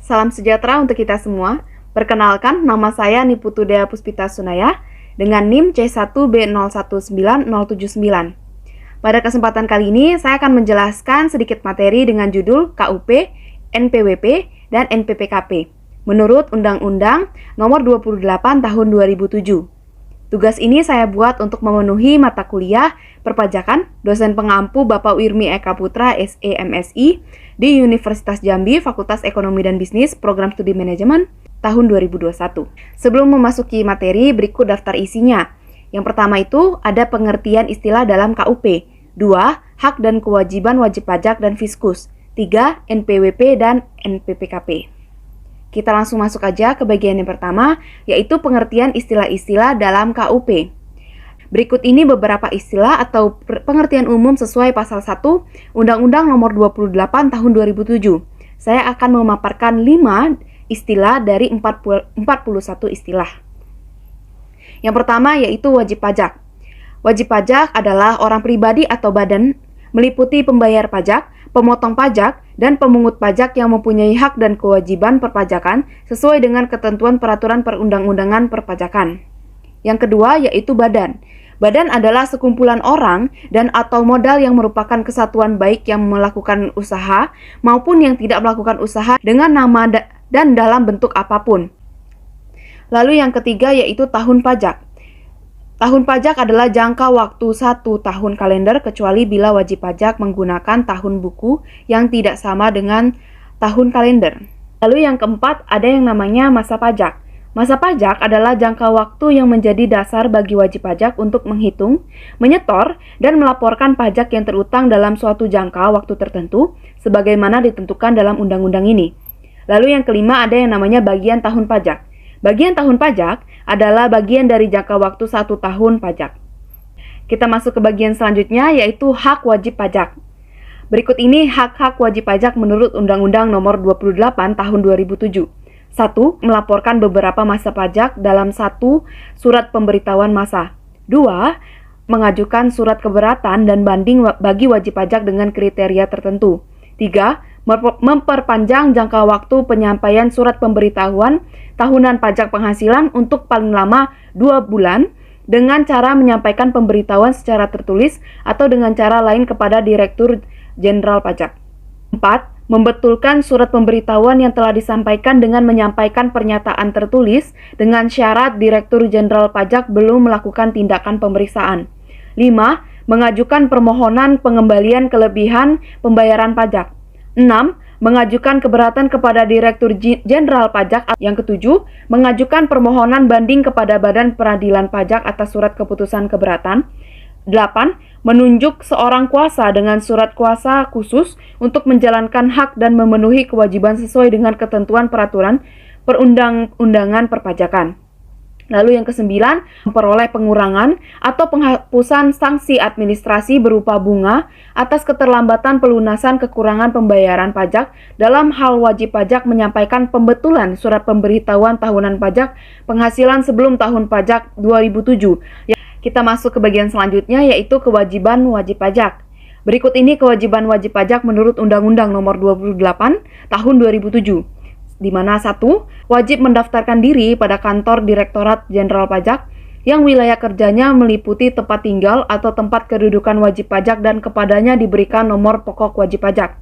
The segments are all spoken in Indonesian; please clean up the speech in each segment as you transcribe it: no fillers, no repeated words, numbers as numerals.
Salam sejahtera untuk kita semua. Perkenalkan, nama saya Niputuda Puspita Sunaya dengan NIM C1B019079. Pada kesempatan kali ini, saya akan menjelaskan sedikit materi dengan judul KUP, NPWP, dan NPPKP menurut Undang-Undang Nomor 28 Tahun 2007. Tugas ini saya buat untuk memenuhi mata kuliah perpajakan dosen pengampu Bapak Wirmi Eka Putra SE MSI di Universitas Jambi Fakultas Ekonomi dan Bisnis Program Studi Manajemen tahun 2021. Sebelum memasuki materi, berikut daftar isinya. Yang pertama itu ada pengertian istilah dalam KUP. 2. Hak dan kewajiban wajib pajak dan fiskus. 3. NPWP dan NPPKP. Kita langsung masuk aja ke bagian yang pertama, yaitu pengertian istilah-istilah dalam KUP. Berikut ini beberapa istilah atau pengertian umum sesuai pasal 1 Undang-Undang Nomor 28 Tahun 2007. Saya akan memaparkan 5 istilah dari 41 istilah. Yang pertama yaitu wajib pajak. Wajib pajak adalah orang pribadi atau badan, meliputi pembayar pajak, pemotong pajak, dan pemungut pajak yang mempunyai hak dan kewajiban perpajakan sesuai dengan ketentuan peraturan perundang-undangan perpajakan. Yang kedua yaitu badan. Badan adalah sekumpulan orang dan atau modal yang merupakan kesatuan baik yang melakukan usaha maupun yang tidak melakukan usaha dengan nama dan dalam bentuk apapun. Lalu yang ketiga yaitu tahun pajak. Tahun pajak adalah jangka waktu 1 tahun kalender kecuali bila wajib pajak menggunakan tahun buku yang tidak sama dengan tahun kalender. Lalu yang keempat ada yang namanya masa pajak. Masa pajak adalah jangka waktu yang menjadi dasar bagi wajib pajak untuk menghitung, menyetor, dan melaporkan pajak yang terutang dalam suatu jangka waktu tertentu sebagaimana ditentukan dalam undang-undang ini. Lalu yang kelima ada yang namanya bagian tahun pajak. Bagian tahun pajak adalah bagian dari jangka waktu 1 tahun pajak. Kita masuk ke bagian selanjutnya yaitu hak wajib pajak. Berikut ini hak-hak wajib pajak menurut Undang-Undang Nomor 28 Tahun 2007. 1. Melaporkan beberapa masa pajak dalam 1 surat pemberitahuan masa. 2. Mengajukan surat keberatan dan banding bagi wajib pajak dengan kriteria tertentu. 3. Memperpanjang jangka waktu penyampaian surat pemberitahuan tahunan pajak penghasilan untuk paling lama 2 bulan dengan cara menyampaikan pemberitahuan secara tertulis atau dengan cara lain kepada Direktur Jenderal Pajak. 4. Membetulkan surat pemberitahuan yang telah disampaikan dengan menyampaikan pernyataan tertulis dengan syarat Direktur Jenderal Pajak belum melakukan tindakan pemeriksaan. 5. Mengajukan permohonan pengembalian kelebihan pembayaran pajak. 6. Mengajukan keberatan kepada Direktur Jenderal Pajak. Yang ketujuh, mengajukan permohonan banding kepada Badan Peradilan Pajak atas surat keputusan keberatan. 8. Menunjuk seorang kuasa dengan surat kuasa khusus untuk menjalankan hak dan memenuhi kewajiban sesuai dengan ketentuan peraturan perundang-undangan perpajakan. Lalu yang kesembilan, memperoleh pengurangan atau penghapusan sanksi administrasi berupa bunga atas keterlambatan pelunasan kekurangan pembayaran pajak dalam hal wajib pajak menyampaikan pembetulan surat pemberitahuan tahunan pajak penghasilan sebelum tahun pajak 2007. Kita masuk ke bagian selanjutnya yaitu kewajiban wajib pajak. Berikut ini kewajiban wajib pajak menurut Undang-Undang Nomor 28 Tahun 2007. Di mana 1. Wajib mendaftarkan diri pada kantor Direktorat Jenderal Pajak yang wilayah kerjanya meliputi tempat tinggal atau tempat kedudukan wajib pajak dan kepadanya diberikan nomor pokok wajib pajak.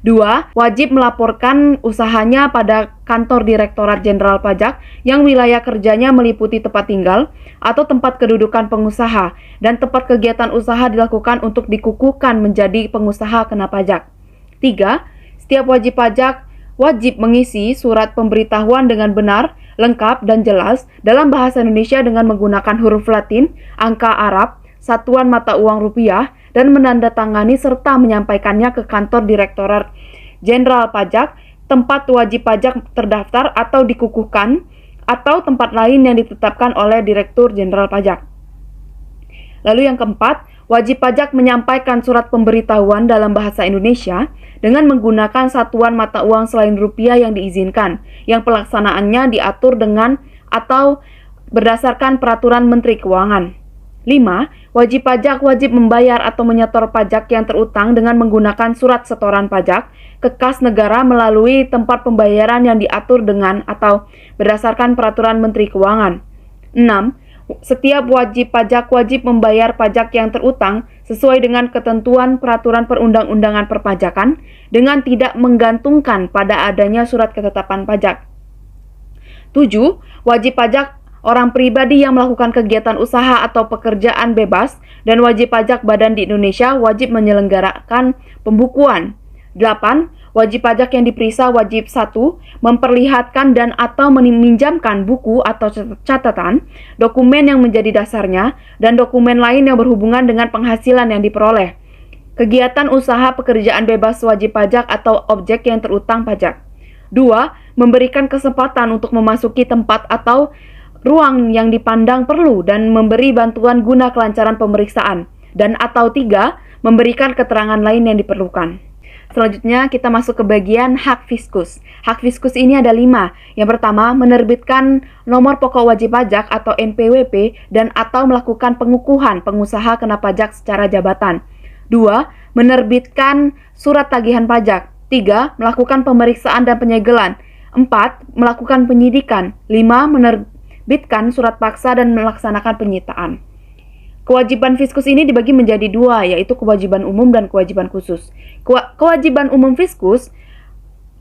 2. Wajib melaporkan usahanya pada kantor Direktorat Jenderal Pajak yang wilayah kerjanya meliputi tempat tinggal atau tempat kedudukan pengusaha dan tempat kegiatan usaha dilakukan untuk dikukuhkan menjadi pengusaha kena pajak. 3. Setiap wajib pajak wajib mengisi surat pemberitahuan dengan benar, lengkap, dan jelas dalam bahasa Indonesia dengan menggunakan huruf Latin, angka Arab, satuan mata uang rupiah, dan menandatangani serta menyampaikannya ke kantor Direktorat Jenderal Pajak, tempat wajib pajak terdaftar atau dikukuhkan, atau tempat lain yang ditetapkan oleh Direktur Jenderal Pajak. Lalu yang keempat, wajib pajak menyampaikan surat pemberitahuan dalam bahasa Indonesia dengan menggunakan satuan mata uang selain rupiah yang diizinkan, yang pelaksanaannya diatur dengan atau berdasarkan peraturan Menteri Keuangan. 5. Wajib pajak wajib membayar atau menyetor pajak yang terutang dengan menggunakan surat setoran pajak ke kas negara melalui tempat pembayaran yang diatur dengan atau berdasarkan peraturan Menteri Keuangan. 6. Setiap wajib pajak wajib membayar pajak yang terutang sesuai dengan ketentuan peraturan perundang-undangan perpajakan dengan tidak menggantungkan pada adanya surat ketetapan pajak. 7. Wajib pajak orang pribadi yang melakukan kegiatan usaha atau pekerjaan bebas dan wajib pajak badan di Indonesia wajib menyelenggarakan pembukuan. 8. Wajib pajak yang diperiksa wajib 1. Memperlihatkan dan atau meminjamkan buku atau catatan, dokumen yang menjadi dasarnya, dan dokumen lain yang berhubungan dengan penghasilan yang diperoleh. Kegiatan usaha pekerjaan bebas wajib pajak atau objek yang terutang pajak. 2. Memberikan kesempatan untuk memasuki tempat atau ruang yang dipandang perlu dan memberi bantuan guna kelancaran pemeriksaan. Dan atau 3. Memberikan keterangan lain yang diperlukan. Selanjutnya kita masuk ke bagian hak fiskus. Hak fiskus ini ada 5. Yang pertama, menerbitkan nomor pokok wajib pajak atau NPWP dan atau melakukan pengukuhan pengusaha kena pajak secara jabatan. 2. Menerbitkan surat tagihan pajak. 3. Melakukan pemeriksaan dan penyegelan. 4. Melakukan penyidikan. 5. Menerbitkan surat paksa dan melaksanakan penyitaan. Kewajiban fiskus ini dibagi menjadi 2, yaitu kewajiban umum dan kewajiban khusus. Kewajiban umum fiskus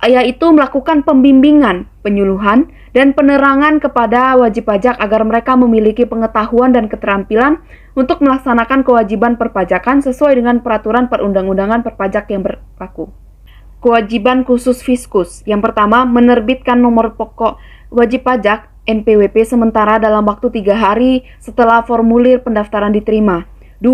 yaitu melakukan pembimbingan, penyuluhan, dan penerangan kepada wajib pajak agar mereka memiliki pengetahuan dan keterampilan untuk melaksanakan kewajiban perpajakan sesuai dengan peraturan perundang-undangan perpajak yang berlaku. Kewajiban khusus fiskus. Yang pertama, menerbitkan nomor pokok wajib pajak NPWP sementara dalam waktu 3 hari setelah formulir pendaftaran diterima. 2.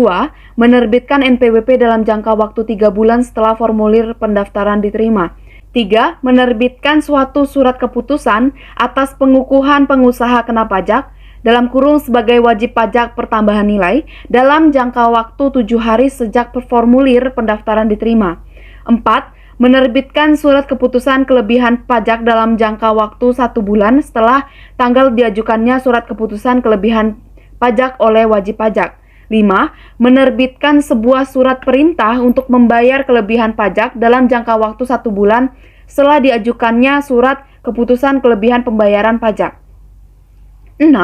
Menerbitkan NPWP dalam jangka waktu 3 bulan setelah formulir pendaftaran diterima. 3. Menerbitkan suatu surat keputusan atas pengukuhan pengusaha kena pajak dalam kurung sebagai wajib pajak pertambahan nilai dalam jangka waktu 7 hari sejak formulir pendaftaran diterima. 4. Menerbitkan surat keputusan kelebihan pajak dalam jangka waktu 1 bulan setelah tanggal diajukannya surat keputusan kelebihan pajak oleh wajib pajak. 5. Menerbitkan sebuah surat perintah untuk membayar kelebihan pajak dalam jangka waktu 1 bulan setelah diajukannya surat keputusan kelebihan pembayaran pajak. 6.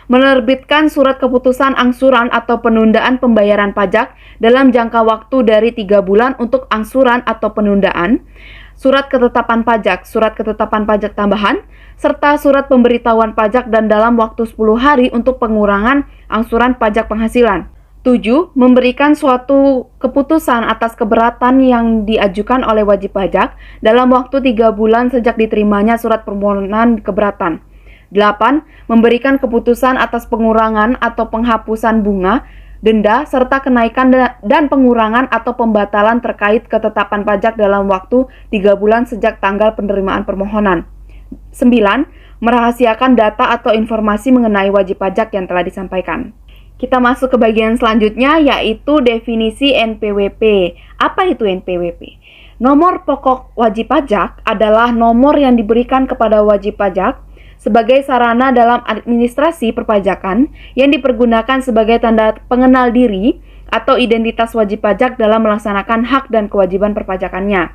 Menerbitkan surat keputusan angsuran atau penundaan pembayaran pajak dalam jangka waktu dari 3 bulan untuk angsuran atau penundaan, surat ketetapan pajak, surat ketetapan pajak tambahan, serta surat pemberitahuan pajak dan dalam waktu 10 hari untuk pengurangan angsuran pajak penghasilan. 7. Memberikan suatu keputusan atas keberatan yang diajukan oleh wajib pajak dalam waktu 3 bulan sejak diterimanya surat permohonan keberatan. 8. Memberikan keputusan atas pengurangan atau penghapusan bunga, denda, serta kenaikan dan pengurangan atau pembatalan terkait ketetapan pajak dalam waktu 3 bulan sejak tanggal penerimaan permohonan. 9. Merahasiakan data atau informasi mengenai wajib pajak yang telah disampaikan. Kita masuk ke bagian selanjutnya, yaitu definisi NPWP. Apa itu NPWP? Nomor pokok wajib pajak adalah nomor yang diberikan kepada wajib pajak sebagai sarana dalam administrasi perpajakan yang dipergunakan sebagai tanda pengenal diri atau identitas wajib pajak dalam melaksanakan hak dan kewajiban perpajakannya.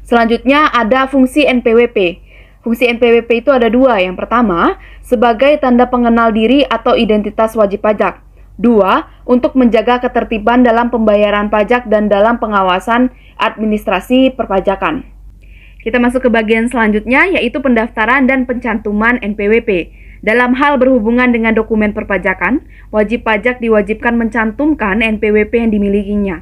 Selanjutnya ada fungsi NPWP. Fungsi NPWP itu ada 2. Yang pertama, sebagai tanda pengenal diri atau identitas wajib pajak. 2. Untuk menjaga ketertiban dalam pembayaran pajak dan dalam pengawasan administrasi perpajakan. Kita masuk ke bagian selanjutnya, yaitu pendaftaran dan pencantuman NPWP. Dalam hal berhubungan dengan dokumen perpajakan, wajib pajak diwajibkan mencantumkan NPWP yang dimilikinya.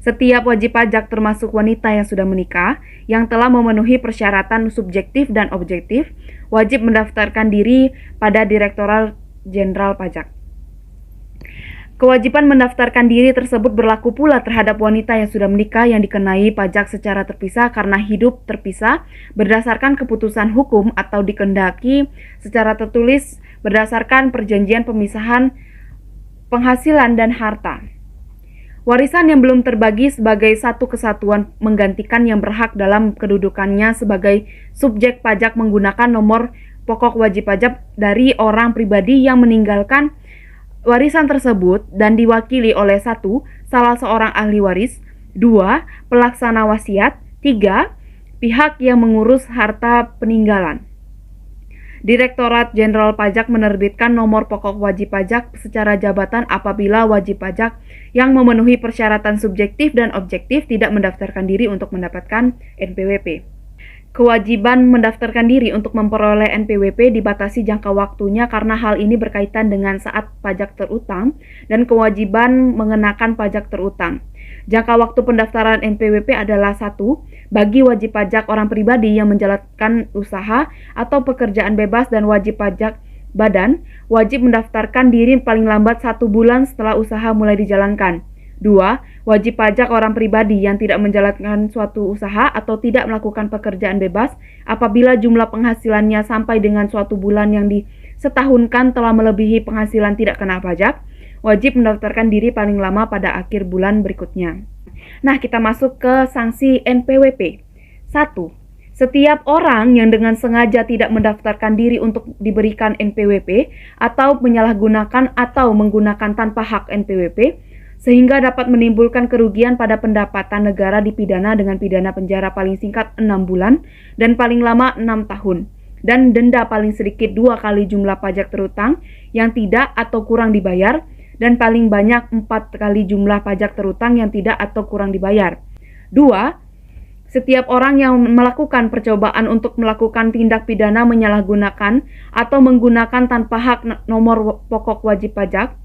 Setiap wajib pajak termasuk wanita yang sudah menikah, yang telah memenuhi persyaratan subjektif dan objektif, wajib mendaftarkan diri pada Direktorat Jenderal Pajak. Kewajiban mendaftarkan diri tersebut berlaku pula terhadap wanita yang sudah menikah yang dikenai pajak secara terpisah karena hidup terpisah berdasarkan keputusan hukum atau dikehendaki secara tertulis berdasarkan perjanjian pemisahan penghasilan dan harta. Warisan yang belum terbagi sebagai satu kesatuan menggantikan yang berhak dalam kedudukannya sebagai subjek pajak menggunakan nomor pokok wajib pajak dari orang pribadi yang meninggalkan warisan tersebut dan diwakili oleh 1. Salah seorang ahli waris, 2. Pelaksana wasiat, 3. Pihak yang mengurus harta peninggalan. Direktorat Jenderal Pajak menerbitkan nomor pokok wajib pajak secara jabatan apabila wajib pajak yang memenuhi persyaratan subjektif dan objektif tidak mendaftarkan diri untuk mendapatkan NPWP. Kewajiban mendaftarkan diri untuk memperoleh NPWP dibatasi jangka waktunya karena hal ini berkaitan dengan saat pajak terutang dan kewajiban mengenakan pajak terutang. Jangka waktu pendaftaran NPWP adalah 1. Bagi wajib pajak orang pribadi yang menjalankan usaha atau pekerjaan bebas dan wajib pajak badan, wajib mendaftarkan diri paling lambat 1 bulan setelah usaha mulai dijalankan. 2. Wajib pajak orang pribadi yang tidak menjalankan suatu usaha atau tidak melakukan pekerjaan bebas apabila jumlah penghasilannya sampai dengan suatu bulan yang disetahunkan telah melebihi penghasilan tidak kena pajak, wajib mendaftarkan diri paling lama pada akhir bulan berikutnya. Nah, kita masuk ke sanksi NPWP. 1. Setiap orang yang dengan sengaja tidak mendaftarkan diri untuk diberikan NPWP atau menyalahgunakan atau menggunakan tanpa hak NPWP sehingga dapat menimbulkan kerugian pada pendapatan negara dipidana dengan pidana penjara paling singkat 6 bulan dan paling lama 6 tahun dan denda paling sedikit 2 kali jumlah pajak terutang yang tidak atau kurang dibayar dan paling banyak 4 kali jumlah pajak terutang yang tidak atau kurang dibayar. 2. Setiap orang yang melakukan percobaan untuk melakukan tindak pidana menyalahgunakan atau menggunakan tanpa hak nomor pokok wajib pajak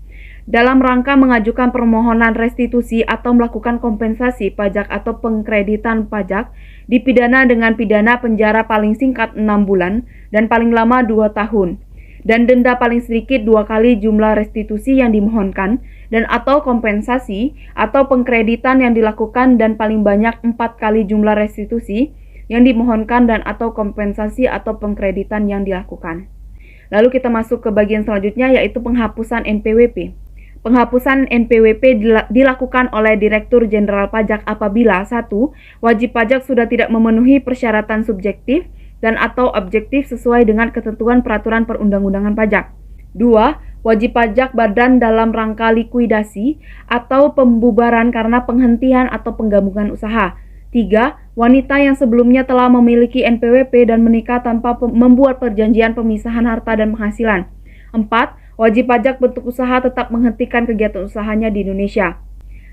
dalam rangka mengajukan permohonan restitusi atau melakukan kompensasi pajak atau pengkreditan pajak dipidana dengan pidana penjara paling singkat 6 bulan dan paling lama 2 tahun. Dan denda paling sedikit 2 kali jumlah restitusi yang dimohonkan dan atau kompensasi atau pengkreditan yang dilakukan dan paling banyak 4 kali jumlah restitusi yang dimohonkan dan atau kompensasi atau pengkreditan yang dilakukan. Lalu kita masuk ke bagian selanjutnya yaitu penghapusan NPWP. Penghapusan NPWP dilakukan oleh Direktur Jenderal Pajak apabila 1. Wajib pajak sudah tidak memenuhi persyaratan subjektif dan atau objektif sesuai dengan ketentuan peraturan perundang-undangan pajak. 2. Wajib pajak badan dalam rangka likuidasi atau pembubaran karena penghentian atau penggabungan usaha. 3. Wanita yang sebelumnya telah memiliki NPWP dan menikah tanpa membuat perjanjian pemisahan harta dan penghasilan. 4. Wajib pajak bentuk usaha tetap menghentikan kegiatan usahanya di Indonesia.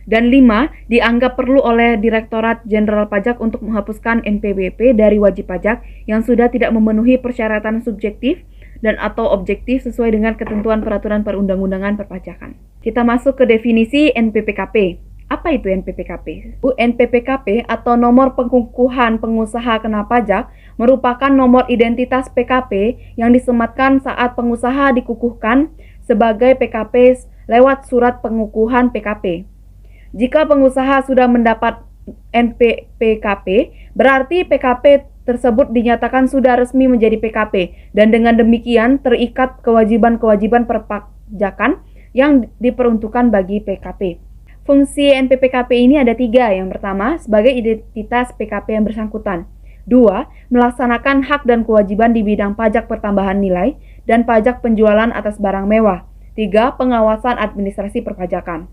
Dan 5. Dianggap perlu oleh Direktorat Jenderal Pajak untuk menghapuskan NPWP dari wajib pajak yang sudah tidak memenuhi persyaratan subjektif dan atau objektif sesuai dengan ketentuan peraturan perundang-undangan perpajakan. Kita masuk ke definisi NPPKP. Apa itu NPPKP? NPPKP atau nomor pengukuhan pengusaha kena pajak merupakan nomor identitas PKP yang disematkan saat pengusaha dikukuhkan sebagai PKP lewat surat pengukuhan PKP. Jika pengusaha sudah mendapat NPPKP, berarti PKP tersebut dinyatakan sudah resmi menjadi PKP dan dengan demikian terikat kewajiban-kewajiban perpajakan yang diperuntukkan bagi PKP. Fungsi NPPKP ini ada 3. Yang pertama, sebagai identitas PKP yang bersangkutan. 2. Melaksanakan hak dan kewajiban di bidang pajak pertambahan nilai dan pajak penjualan atas barang mewah. 3. Pengawasan administrasi perpajakan.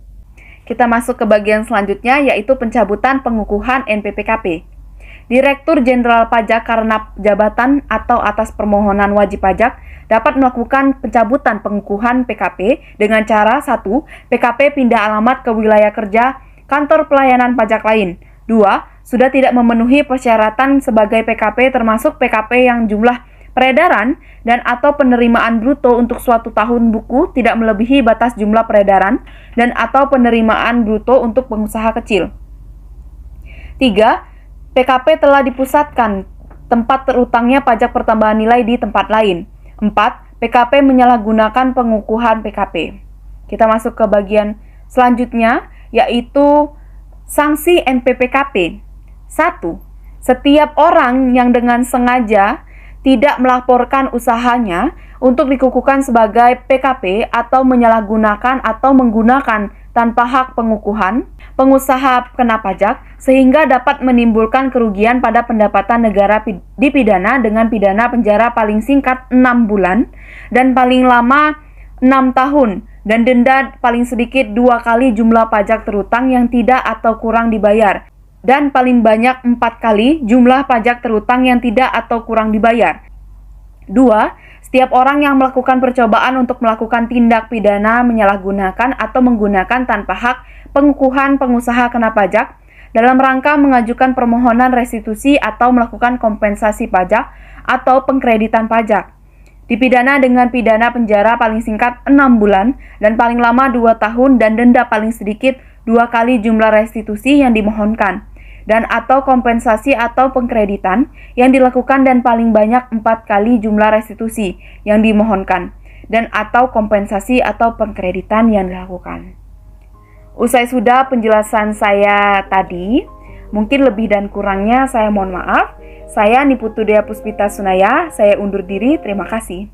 Kita masuk ke bagian selanjutnya yaitu pencabutan pengukuhan NPPKP. Direktur Jenderal Pajak karena jabatan atau atas permohonan wajib pajak dapat melakukan pencabutan pengukuhan PKP dengan cara 1. PKP pindah alamat ke wilayah kerja kantor pelayanan pajak lain. 2. Sudah tidak memenuhi persyaratan sebagai PKP termasuk PKP yang jumlah peredaran dan atau penerimaan bruto untuk suatu tahun buku tidak melebihi batas jumlah peredaran dan atau penerimaan bruto untuk pengusaha kecil. 3. PKP telah dipusatkan tempat terutangnya pajak pertambahan nilai di tempat lain. 4. PKP menyalahgunakan pengukuhan PKP. Kita masuk ke bagian selanjutnya yaitu sanksi NPPKP. 1. Setiap orang yang dengan sengaja tidak melaporkan usahanya untuk dikukuhkan sebagai PKP atau menyalahgunakan atau menggunakan tanpa hak pengukuhan, pengusaha kena pajak sehingga dapat menimbulkan kerugian pada pendapatan negara dipidana dengan pidana penjara paling singkat 6 bulan dan paling lama 6 tahun dan denda paling sedikit 2 kali jumlah pajak terutang yang tidak atau kurang dibayar, dan paling banyak 4 kali jumlah pajak terutang yang tidak atau kurang dibayar. 2. Setiap orang yang melakukan percobaan untuk melakukan tindak pidana menyalahgunakan atau menggunakan tanpa hak pengukuhan pengusaha kena pajak dalam rangka mengajukan permohonan restitusi atau melakukan kompensasi pajak atau pengkreditan pajak, dipidana dengan pidana penjara paling singkat 6 bulan dan paling lama 2 tahun dan denda paling sedikit 2 kali jumlah restitusi yang dimohonkan, dan atau kompensasi atau pengkreditan yang dilakukan dan paling banyak 4 kali jumlah restitusi yang dimohonkan, dan atau kompensasi atau pengkreditan yang dilakukan. Usai sudah penjelasan saya tadi, mungkin lebih dan kurangnya saya mohon maaf. Saya Niputu Dea Puspita Sunaya, saya undur diri, terima kasih.